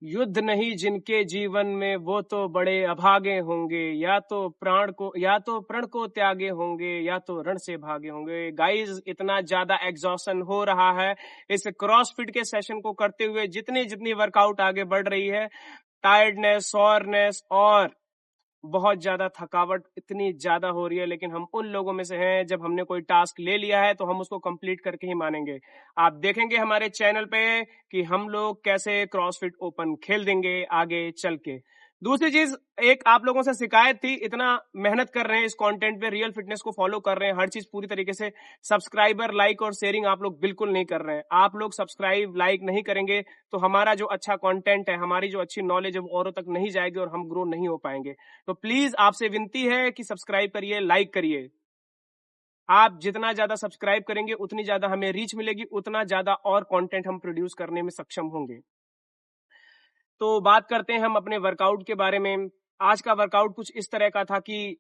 युद्ध नहीं जिनके जीवन में वो तो बड़े अभागे होंगे, या तो प्रण को त्यागे होंगे, या तो रण से भागे होंगे। गाइस, इतना ज्यादा एग्जॉशन हो रहा है इस क्रॉसफिट के सेशन को करते हुए। जितनी जितनी वर्कआउट आगे बढ़ रही है, टायर्डनेस, सोरनेस और बहुत ज्यादा थकावट इतनी ज्यादा हो रही है। लेकिन हम उन लोगों में से हैं, जब हमने कोई टास्क ले लिया है तो हम उसको कंप्लीट करके ही मानेंगे। आप देखेंगे हमारे चैनल पे कि हम लोग कैसे क्रॉसफिट ओपन खेल देंगे आगे चल के। दूसरी चीज, एक आप लोगों से शिकायत थी, इतना मेहनत कर रहे हैं इस कंटेंट पे, रियल फिटनेस को फॉलो कर रहे हैं, हर चीज पूरी तरीके से, सब्सक्राइबर, लाइक और शेयरिंग आप लोग बिल्कुल नहीं कर रहे हैं। आप लोग सब्सक्राइब, लाइक नहीं करेंगे तो हमारा जो अच्छा कंटेंट है, हमारी जो अच्छी नॉलेज है वो औरों तक नहीं जाएगी और हम ग्रो नहीं हो पाएंगे। तो प्लीज आपसे विनती है कि सब्सक्राइब करिए, लाइक करिए। आप जितना ज्यादा सब्सक्राइब करेंगे उतनी ज्यादा हमें रीच मिलेगी, उतना ज्यादा और कंटेंट हम प्रोड्यूस करने में सक्षम होंगे। तो बात करते हैं हम अपने वर्कआउट के बारे में। आज का वर्कआउट कुछ इस तरह का था कि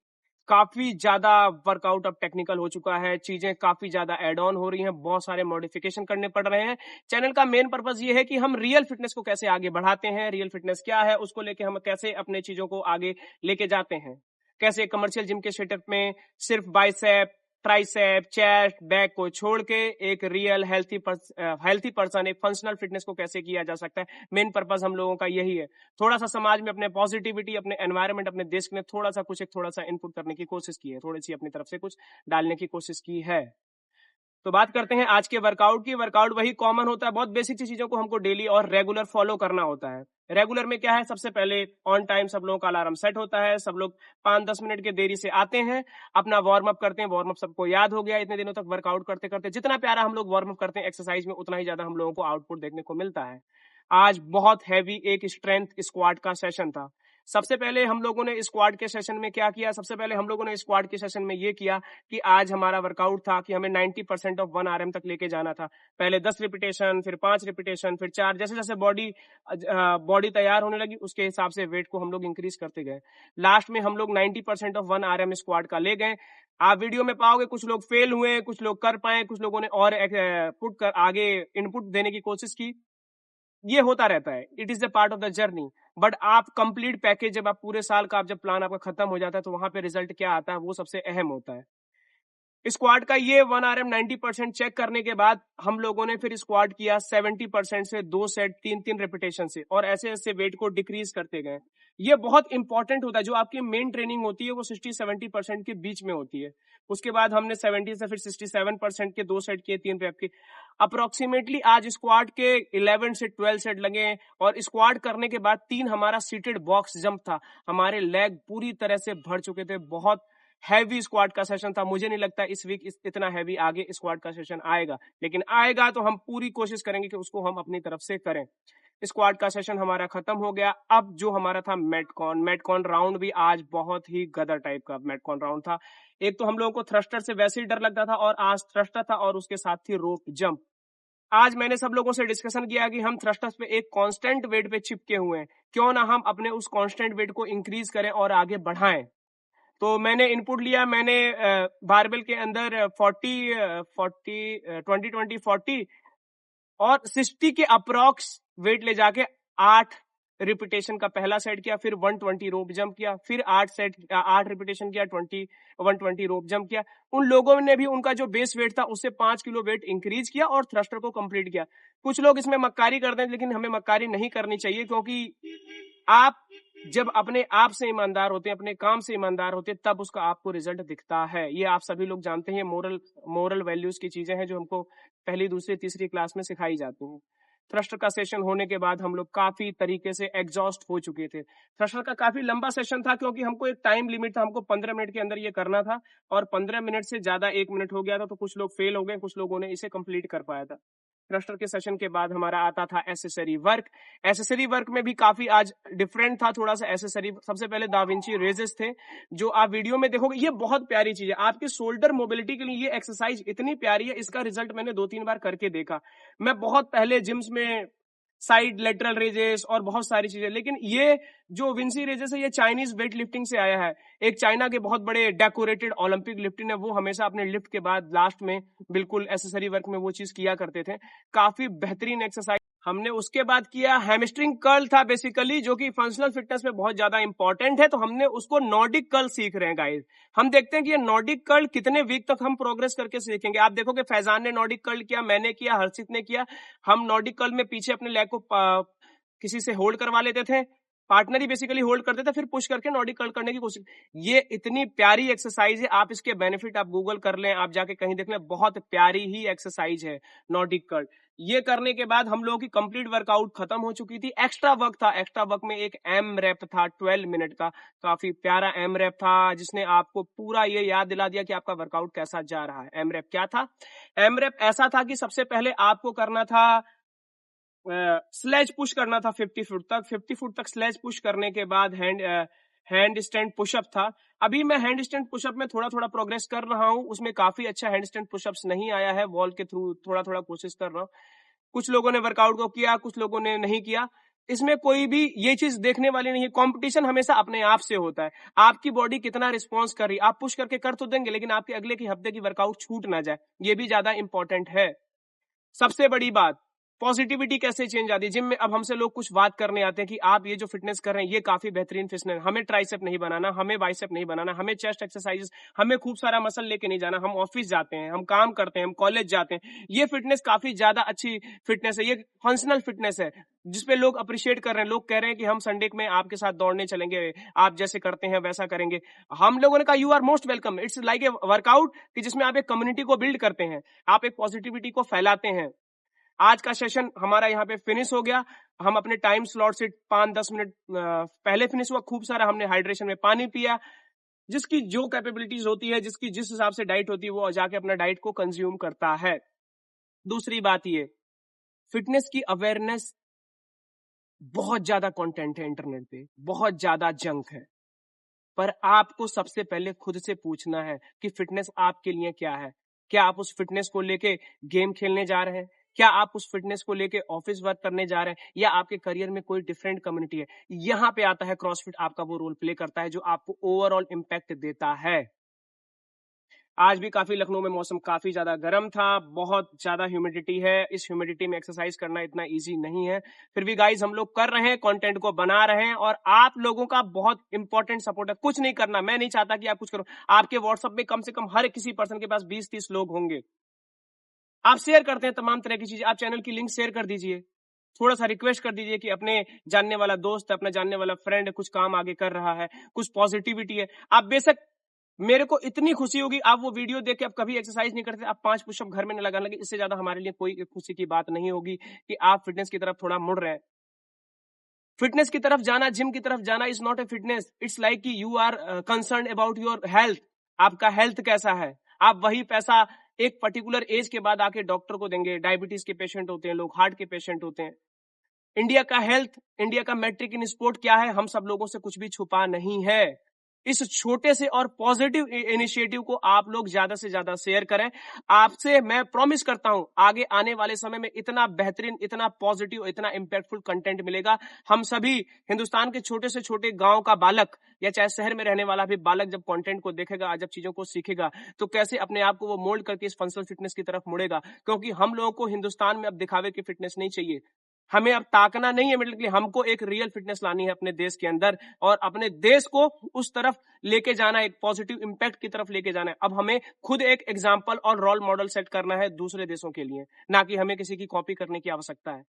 काफी ज्यादा वर्कआउट अब टेक्निकल हो चुका है, चीजें काफी ज्यादा एड ऑन हो रही हैं, बहुत सारे मॉडिफिकेशन करने पड़ रहे हैं। चैनल का मेन पर्पस ये है कि हम रियल फिटनेस को कैसे आगे बढ़ाते हैं, रियल फिटनेस क्या है उसको लेके हम कैसे अपने चीजों को आगे लेके जाते हैं, कैसे कमर्शियल जिम के सेटअप में सिर्फ बाइसेप, ट्राइसेप, चेस्ट, बैक को छोड़ के एक रियल हेल्थी पर्सन, एक फंक्शनल फिटनेस को कैसे किया जा सकता है। मेन पर्पस हम लोगों का यही है। थोड़ा सा समाज में अपने पॉजिटिविटी, अपने एनवायरनमेंट, अपने देश में थोड़ा सा इनपुट करने की कोशिश की है, थोड़ी सी अपनी तरफ से कुछ डालने की कोशिश की है। तो बात करते हैं आज के वर्कआउट की। वर्कआउट वही कॉमन होता है, बहुत बेसिक चीजों को हमको डेली और रेगुलर फॉलो करना होता है। रेगुलर में क्या है, सबसे पहले ऑन टाइम सब लोगों का अलार्म सेट होता है, सब लोग 5-10 मिनट के देरी से आते हैं, अपना वार्म अप करते हैं। वार्म अप सबको याद हो गया इतने दिनों तक वर्कआउट करते करते, जितना प्यारा हम लोग वार्म अप करते हैं एक्सरसाइज में, उतना ही ज्यादा हम लोगों को आउटपुट देखने को मिलता है। आज बहुत हैवी एक स्ट्रेंथ स्क्वाड का सेशन था। सबसे पहले हम लोगों ने स्क्वाड के सेशन में क्या किया, सबसे पहले हम लोगों ने स्क्वाड के सेशन में ये किया कि आज हमारा वर्कआउट था कि हमें 90% ऑफ 1 RM तक लेके जाना था। पहले 10 रिपीटेशन, फिर 5 रिपीटेशन, फिर 4, जैसे जैसे बॉडी तैयार होने लगी उसके हिसाब से वेट को हम लोग इंक्रीज करते गए। लास्ट में हम लोग 90% ऑफ 1 RM स्क्वाड का ले गए। आप वीडियो में पाओगे कुछ लोग फेल हुए, कुछ लोग कर पाए, कुछ लोगों ने और पुट कर आगे इनपुट देने की कोशिश की। ये होता रहता है, it is the part of the journey. But आप कंप्लीट पैकेज, जब आप पूरे साल का, जब प्लान आपका खत्म हो जाता है तो वहां पे रिजल्ट क्या आता है वो सबसे अहम होता है। स्क्वाड का ये 1 RM 90% चेक करने के बाद हम लोगों ने फिर स्क्वाड किया 70% से 2 सेट 3-3 रिपीटेशन से, और ऐसे ऐसे वेट को डिक्रीज करते गए। ये बहुत इंपॉर्टेंट होता है। जो आपकी मेन ट्रेनिंग होती है वो 60-70% के बीच में होती है। उसके बाद हमने 70 से फिर 67% के 2 सेट किए, 3 रैप के। अप्रोक्सीमेटली आज स्क्वाड के 11 से 12 सेट लगे। और स्क्वाड करने के बाद 3 हमारा सीटेड बॉक्स जंप था। हमारे लेग पूरी तरह से भर चुके थे। बहुत हैवी स्क्वाड का सेशन था। मुझे नहीं लगता इस वीक इतना हैवी आगे स्क्वाड का सेशन आएगा, लेकिन आएगा तो हम पूरी कोशिश करेंगे कि उसको हम अपनी तरफ से करें। स्क्वाड का सेशन हमारा खत्म हो गया। अब जो हमारा था मेटकॉन राउंड भी आज बहुत ही गदर टाइप का मेटकॉन राउंड था। एक तो हम लोगों को थ्रस्टर से वैसे ही डर लगता था, और आज थ्रस्टर था और उसके साथ थी रोप जंप। आज मैंने सब लोगों से डिस्कशन किया कि हम थ्रस्टर्स पे एक कांस्टेंट वेट पे चिपके हुए हैं, क्यों ना हम अपने उस कांस्टेंट वेट को इंक्रीज करें और आगे बढ़ाएं। तो मैंने इनपुट लिया, मैंने बारबेल के अंदर 20-20-40 और 60 के अप्रॉक्स वेट ले जाके 8 रिपीटेशन का पहला सेट किया, फिर 120 रोप जंप किया, फिर 8 रिपीटेशन किया, 120 रोप जंप किया। उन लोगों ने भी उनका जो बेस वेट था उससे 5 किलो वेट इंक्रीज किया और थ्रस्टर को कंप्लीट किया। कुछ लोग इसमें मक्कारी करते हैं, लेकिन हमें मक्कारी नहीं करनी चाहिए, क्योंकि आप जब अपने आप से ईमानदार होते हैं, अपने काम से ईमानदार होते हैं, तब उसका आपको रिजल्ट दिखता है। ये आप सभी लोग जानते हैं। मोरल वैल्यूज की चीजें हैं जो हमको पहली, दूसरी, तीसरी क्लास में सिखाई जाती हैं। थ्रस्टर का सेशन होने के बाद हम लोग काफी तरीके से एग्जॉस्ट हो चुके थे। थ्रस्टर का काफी लंबा सेशन था, क्योंकि हमको एक टाइम लिमिट था, हमको 15 मिनट के अंदर ये करना था, और 15 मिनट से ज्यादा 1 मिनट हो गया था, तो कुछ लोग फेल हो गए, कुछ लोगों ने इसे कंप्लीट कर पाया था। थ्रस्टर के सेशन के बाद हमारा आता था एसेसरी वर्क। एसेसरी वर्क में भी काफी आज डिफरेंट था थोड़ा सा एसेसरी। सबसे पहले दा विंची रेजेस थे, जो आप वीडियो में देखोगे। ये बहुत प्यारी चीज है आपकी शोल्डर मोबिलिटी के लिए। ये एक्सरसाइज इतनी प्यारी है, इसका रिजल्ट मैंने 2-3 बार करके देखा। मैं बहुत पहले जिम्स में साइड लेटरल रेजेस और बहुत सारी चीजें, लेकिन ये जो विंसी रेजेस है ये चाइनीज वेट लिफ्टिंग से आया है। एक चाइना के बहुत बड़े डेकोरेटेड ओलंपिक लिफ्टिंग है, वो हमेशा अपने लिफ्ट के बाद लास्ट में बिल्कुल एसेसरी वर्क में वो चीज किया करते थे। काफी बेहतरीन एक्सरसाइज। हमने उसके बाद किया हैमस्ट्रिंग कर्ल था बेसिकली, जो कि फंक्शनल फिटनेस में बहुत ज्यादा इंपॉर्टेंट है, तो हमने उसको नॉर्डिक कर्ल सीख रहे हैं गाइस। हम देखते हैं कि ये नॉर्डिक कर्ल कितने वीक तक हम प्रोग्रेस करके सीखेंगे। आप देखोगे फैजान ने नॉर्डिक कर्ल किया, मैंने किया, हर्षित ने किया। हम नॉर्डिक कर्ल में पीछे अपने लेग को किसी से होल्ड करवा लेते थे, पार्टनर ही बेसिकली होल्ड करते थे, फिर पुश करके नॉर्डिक कर्ल करने की कोशिश। ये इतनी प्यारी एक्सरसाइज है, आप इसके बेनिफिट आप गूगल कर लें, आप जाके कहीं देख लें, बहुत प्यारी ही एक्सरसाइज है नॉर्डिक कर्ल। ये करने के बाद हम लोगों की कंप्लीट वर्कआउट खत्म हो चुकी थी। एक्स्ट्रा वर्क था, एक्स्ट्रा वर्क में एक एम रैप था 12 मिनट का, काफी प्यारा एम रैप था, जिसने आपको पूरा ये याद दिला दिया कि आपका वर्कआउट कैसा जा रहा है। एम रैप क्या था? एम रैप ऐसा था कि सबसे पहले आपको करना था स्लेज पुश करना था 50 फुट तक। 50 फुट तक स्लेज पुश करने के बाद हैंड स्टैंड पुशअप था। अभी मैं हैंड स्टैंड पुशअप में थोड़ा थोड़ा प्रोग्रेस कर रहा हूं, उसमें काफी अच्छा हैंड स्टैंड पुशअप्स नहीं आया है, वॉल के थ्रू थोड़ा थोड़ा कोशिश कर रहा हूं। कुछ लोगों ने वर्कआउट को किया, कुछ लोगों ने नहीं किया। इसमें कोई भी ये चीज देखने वाली नहीं है। कंपटीशन हमेशा अपने आप से होता है, आपकी बॉडी कितना रिस्पॉन्स कर रही है। आप पुश करके कर तो देंगे, लेकिन आपके अगले की हफ्ते की वर्कआउट छूट ना जाए, ये भी ज्यादा इंपॉर्टेंट है। सबसे बड़ी बात, पॉजिटिविटी कैसे चेंज आती है जिम में। अब हमसे लोग कुछ बात करने आते हैं कि आप ये जो फिटनेस कर रहे हैं ये काफी बेहतरीन फिटनेस, हमें ट्राइसेप नहीं बनाना, हमें बाइसेप नहीं बनाना, हमें चेस्ट एक्सरसाइजेस, हमें खूब सारा मसल लेके नहीं जाना, हम ऑफिस जाते हैं, हम काम करते हैं, हम कॉलेज जाते हैं। ये फिटनेस काफी ज्यादा अच्छी फिटनेस है, ये फंक्शनल फिटनेस है जिसपे लोग अप्रिशिएट कर रहे हैं। लोग कह रहे हैं कि हम संडे में आपके साथ दौड़ने चलेंगे, आप जैसे करते हैं वैसा करेंगे। हम लोगों ने कहा you are most welcome, it's like a workout कि जिसमें आप एक कम्युनिटी को बिल्ड करते हैं, आप एक पॉजिटिविटी को फैलाते हैं। आज का सेशन हमारा यहाँ पे फिनिश हो गया। हम अपने टाइम स्लॉट से 5-10 मिनट पहले फिनिश हुआ। खूब सारा हमने हाइड्रेशन में पानी पिया। जिसकी जो कैपेबिलिटीज होती है, जिसकी जिस हिसाब से डाइट होती है, वो जाके अपना डाइट को कंज्यूम करता है। दूसरी बात ये, फिटनेस की अवेयरनेस, बहुत ज्यादा कंटेंट है इंटरनेट पे, बहुत ज्यादा जंक है, पर आपको सबसे पहले खुद से पूछना है कि फिटनेस आपके लिए क्या है। क्या आप उस फिटनेस को लेके गेम खेलने जा रहे हैं? क्या आप उस फिटनेस को लेके ऑफिस वर्क करने जा रहे हैं? या आपके करियर में कोई डिफरेंट कम्युनिटी है? यहाँ पे आता है क्रॉसफिट, आपका वो रोल प्ले करता है जो आपको ओवरऑल इम्पैक्ट देता है। आज भी काफी लखनऊ में मौसम काफी ज्यादा गर्म था, बहुत ज्यादा ह्यूमिडिटी है। इस ह्यूमिडिटी में एक्सरसाइज करना इतना इजी नहीं है, फिर भी गाइज हम लोग कर रहे हैं, कंटेंट को बना रहे हैं, और आप लोगों का बहुत इंपॉर्टेंट सपोर्ट है। कुछ नहीं करना, मैं नहीं चाहता कि आप कुछ करो। आपके व्हाट्सएप में कम से कम हर किसी पर्सन के पास 20-30 लोग होंगे। आप शेयर करते हैं तमाम तरह की चीजें, आप चैनल की लिंक शेयर कर दीजिए। थोड़ा सा रिक्वेस्ट कर दीजिए कि अपने जानने वाला दोस्त है, अपना जानने वाला फ्रेंड है, कुछ काम आगे कर रहा है, कुछ पॉजिटिविटी है। आप बेशक, मेरे को इतनी खुशी होगी आप वो वीडियो देख के आप कभी एक्सरसाइज नहीं करते, आप 5 पुशअप घर में न लगाने लगे, इससे ज्यादा हमारे लिए कोई खुशी की बात नहीं होगी कि आप फिटनेस की तरफ थोड़ा मुड़ रहे हैं। फिटनेस की तरफ जाना, जिम की तरफ जाना is not a fitness, it's like कि you are concern about your health. आपका हेल्थ कैसा है? आप वही पैसा एक पर्टिकुलर एज के बाद आके डॉक्टर को देंगे। डायबिटीज के पेशेंट होते हैं लोग, हार्ट के पेशेंट होते हैं। इंडिया का हेल्थ, इंडिया का मैट्रिक इन स्पोर्ट क्या है, हम सब लोगों से कुछ भी छुपा नहीं है। इस छोटे से और पॉजिटिव इनिशिएटिव को आप लोग ज्यादा से ज्यादा शेयर करें। आपसे मैं प्रॉमिस करता हूं आगे आने वाले समय में इतना बेहतरीन, इतना पॉजिटिव, इतना इंपैक्टफुल कंटेंट मिलेगा। हम सभी हिंदुस्तान के छोटे से छोटे गांव का बालक या चाहे शहर में रहने वाला भी बालक जब कंटेंट को देखेगा, जब चीजों को सीखेगा, तो कैसे अपने आप को वो मोल्ड करके इस फंक्शनल फिटनेस की तरफ मुड़ेगा। क्योंकि हम लोगों को हिंदुस्तान में अब दिखावे की फिटनेस नहीं चाहिए, हमें अब ताकना नहीं है मिडिल, हमको एक रियल फिटनेस लानी है अपने देश के अंदर, और अपने देश को उस तरफ लेके जाना है, एक पॉजिटिव इंपैक्ट की तरफ लेके जाना है। अब हमें खुद एक एग्जांपल और रोल मॉडल सेट करना है दूसरे देशों के लिए, ना कि हमें किसी की कॉपी करने की आवश्यकता है।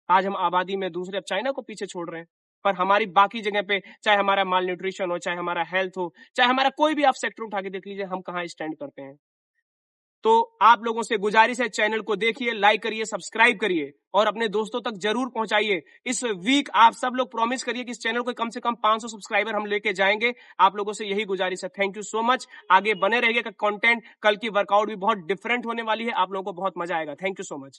आज हम आबादी में दूसरे, अब चाइना को पीछे छोड़ रहे हैं, पर हमारी बाकी जगह पे, चाहे हमारा माल न्यूट्रिशन हो, चाहे हमारा हेल्थ हो, चाहे हमारा कोई भी आप सेक्टर उठा के देख लीजिए, हम कहाँ स्टैंड करते हैं। तो आप लोगों से गुजारिश है, चैनल को देखिए, लाइक करिए, सब्सक्राइब करिए और अपने दोस्तों तक जरूर पहुंचाइए। इस वीक आप सब लोग प्रॉमिस करिए कि इस चैनल को कम से कम 500 सब्सक्राइबर हम लेके जाएंगे। आप लोगों से यही गुजारिश है। Thank you so much. आगे बने रहिएगा, कंटेंट कल की वर्कआउट भी बहुत डिफरेंट होने वाली है, आप लोगों को बहुत मजा आएगा। Thank you so much.